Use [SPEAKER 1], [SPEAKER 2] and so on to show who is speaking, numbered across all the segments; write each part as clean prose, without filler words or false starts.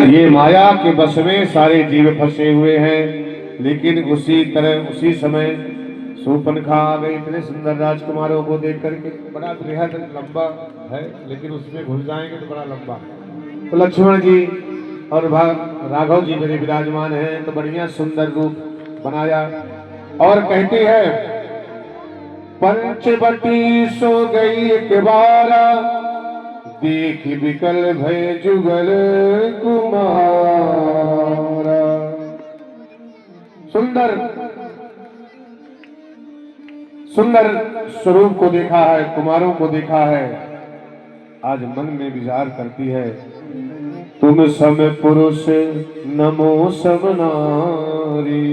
[SPEAKER 1] ये माया के बस में सारे जीव फंसे हुए हैं। लेकिन उसी तरह उसी समय शूर्पणखा आ गई। इतने सुंदर राजकुमारों को देख करके, बड़ा बेहद लंबा है लेकिन उसमें घुस जाएंगे तो बड़ा लंबा है। तो लक्ष्मण जी और राघव जी मेरे विराजमान हैं, तो बढ़िया सुंदर रूप बनाया। और कहते हैं पंचवटी सो गई एक बारा, देख विकल भय जुगल कुमारा। सुंदर सुंदर स्वरूप को देखा है, कुमारों को देखा है, आज मन में विचार करती है तुम सम पुरुष नमो सम नारी।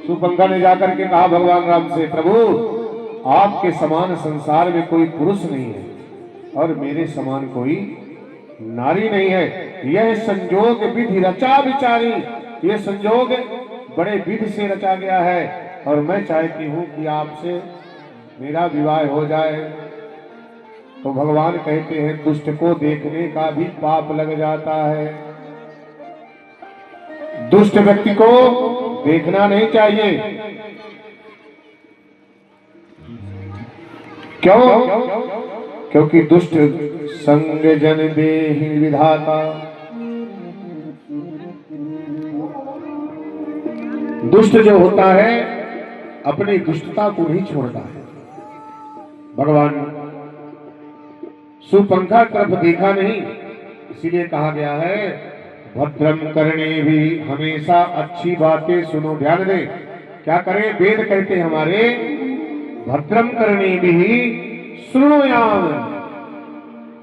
[SPEAKER 1] शूर्पणखा ने जाकर के कहा भगवान राम से, प्रभु आपके समान संसार में कोई पुरुष नहीं है और मेरे समान कोई नारी नहीं है। यह संजोग विधि रचा विचारी, यह संजोग बड़े विधि से रचा गया है और मैं चाहती हूं कि आपसे मेरा विवाह हो जाए। तो भगवान कहते हैं दुष्ट को देखने का भी पाप लग जाता है। दुष्ट व्यक्ति को देखना नहीं चाहिए। क्यों? क्योंकि दुष्ट संग जन देहि विधाता। दुष्ट जो होता है अपनी दुष्टता को नहीं छोड़ता है। भगवान शूर्पणखा तरफ देखा नहीं, इसीलिए कहा गया है भद्रम करने भी हमेशा अच्छी बातें सुनो। ध्यान दें, क्या करें? वेद कहते हैं हमारे भद्रम करने भी शृणुयाम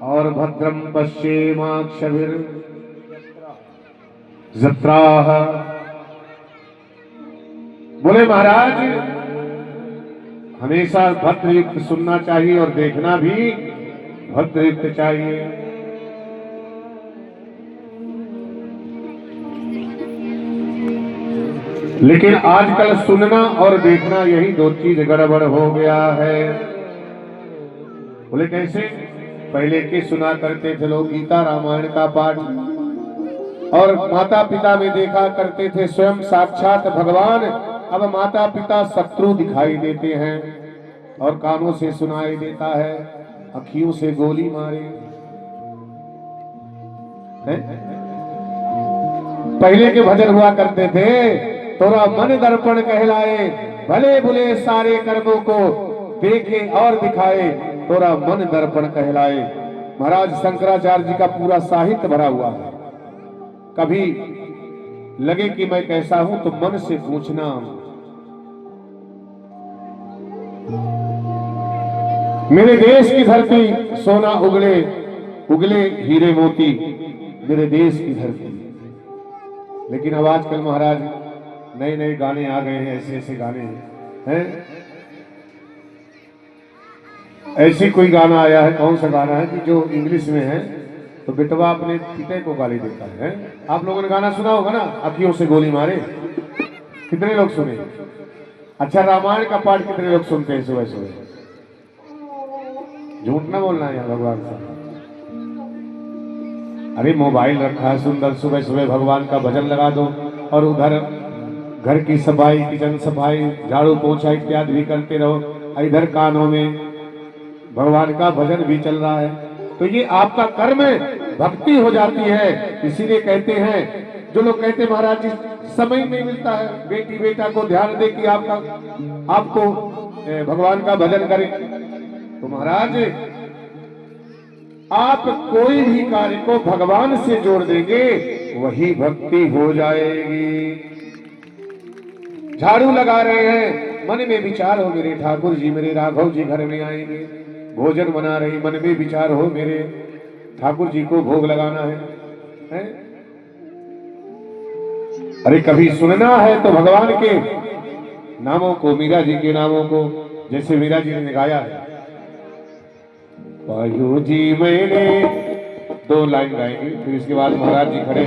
[SPEAKER 1] और भद्रम पश्येमाक्षभिर जत्राह। बोले महाराज हमेशा भद्रयुक्त सुनना चाहिए और देखना भी भद्रयुक्त चाहिए। लेकिन आजकल सुनना और देखना यही दो चीज गड़बड़ हो गया है। बोले कैसे? पहले के सुना करते थे लोग गीता रामायण का पाठ और माता पिता में देखा करते थे स्वयं साक्षात भगवान। अब माता पिता शत्रु दिखाई देते हैं और कानों से सुनाई देता है, अखियों से गोली मारे है? पहले के भजन हुआ करते थे तोरा मन दर्पण कहलाए, भले बुले सारे कर्मों को देखे और दिखाए, तोरा मन दर्पण कहलाए। महाराज शंकराचार्य जी का पूरा साहित्य भरा हुआ है। कभी लगे कि मैं कैसा हूं तो मन से पूछना। मेरे देश की धरती सोना उगले उगले हीरे मोती, मेरे देश की धरती। लेकिन अब आजकल महाराज नए नए गाने आ गए हैं, ऐसे ऐसे गाने हैं। ऐसे कोई गाना आया है, कौन सा गाना है कि जो इंग्लिश में है तो बेटवा अपने पिता को गाली देता है। आप लोगों ने गाना सुना होगा ना, अखियों से गोली मारे। कितने लोग सुने? अच्छा, रामायण का पाठ कितने लोग सुनते हैं सुबह सुबह? झूठ ना बोलना है भगवान का। अरे मोबाइल रखा है सुंदर, सुबह सुबह भगवान का भजन लगा दो और उधर घर की सफाई, किचन सफाई, झाड़ू पोछा इत्यादि भी करते रहो। इधर कानों में भगवान का भजन भी चल रहा है, तो ये आपका कर्म भक्ति हो जाती है। इसीलिए कहते हैं, जो लोग कहते हैं महाराज जी समय नहीं मिलता है, बेटी बेटा को ध्यान दे कि आपको भगवान का भजन करे। तो महाराज आप कोई भी कार्य को भगवान से जोड़ देंगे वही भक्ति हो जाएगी। झाड़ू लगा रहे हैं, मन में विचार हो मेरे ठाकुर जी, मेरे राघव जी घर में आएंगे। भोजन बना रही, मन में विचार हो मेरे ठाकुर जी को भोग लगाना है? अरे कभी सुनना है तो भगवान के नामों को, मीरा जी के नामों को, जैसे मीरा जी ने गाया है, पायो जी मैंने, 2 लाइन गाएंगे, फिर इसके बाद महाराज जी खड़े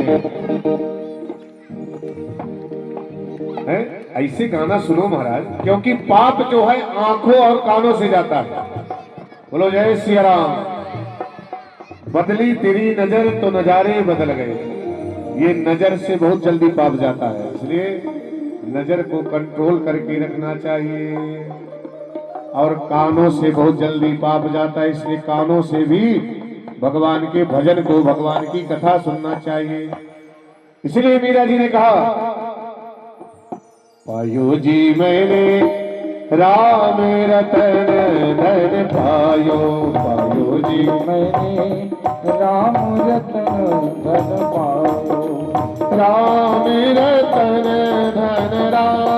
[SPEAKER 1] हैं। ऐसे गाना सुनो महाराज, क्योंकि पाप जो है आंखों और कानों से जाता है। बोलो जय सिया राम। बदली तेरी नजर तो नजारे बदल गए। ये नजर से बहुत जल्दी पाप जाता है, इसलिए नजर को कंट्रोल करके रखना चाहिए। और कानों से बहुत जल्दी पाप जाता है, इसलिए कानों से भी भगवान के भजन को, भगवान की कथा सुनना चाहिए। इसलिए मीरा जी ने कहा, पायो जी मैंने राम रतन धन पायो, पायो जी
[SPEAKER 2] मैंने राम रतन धन पायो,
[SPEAKER 1] राम रतन धन राम।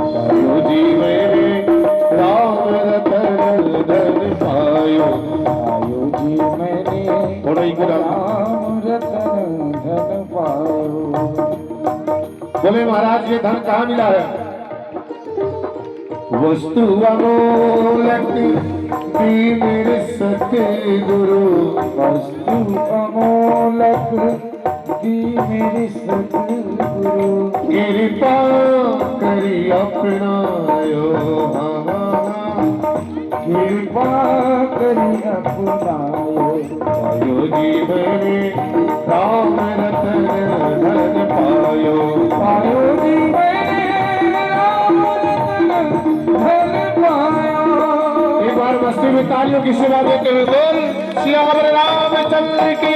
[SPEAKER 1] पायो जी मैंने राम रतन धन पायो,
[SPEAKER 2] पायो जी मैंने
[SPEAKER 1] थोड़ा ही गिरा।
[SPEAKER 2] राम रतन धन पायो।
[SPEAKER 1] बोले महाराज ये धन कहाँ मिला है? वस्तु अमोलक दी मेरे सतगुरु,
[SPEAKER 2] वस्तु अमोलक दी मेरे सतगुरु,
[SPEAKER 1] कृपा करी अपनायो,
[SPEAKER 2] कृपा करी अपनायो।
[SPEAKER 1] पायो जी मैंने राम रतन धन पायो,
[SPEAKER 2] पायो जी मैंने राम रतन धन पायो।
[SPEAKER 1] एक बार मस्ती में तालियों की सेवा देते हुए बोल सियावर रामचंद्र की।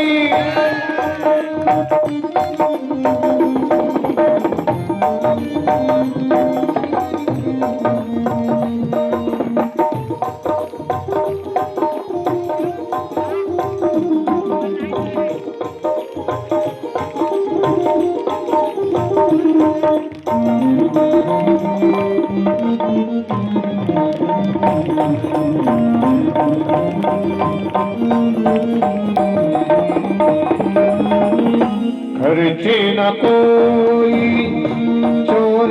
[SPEAKER 1] खर्चे न कोई चोर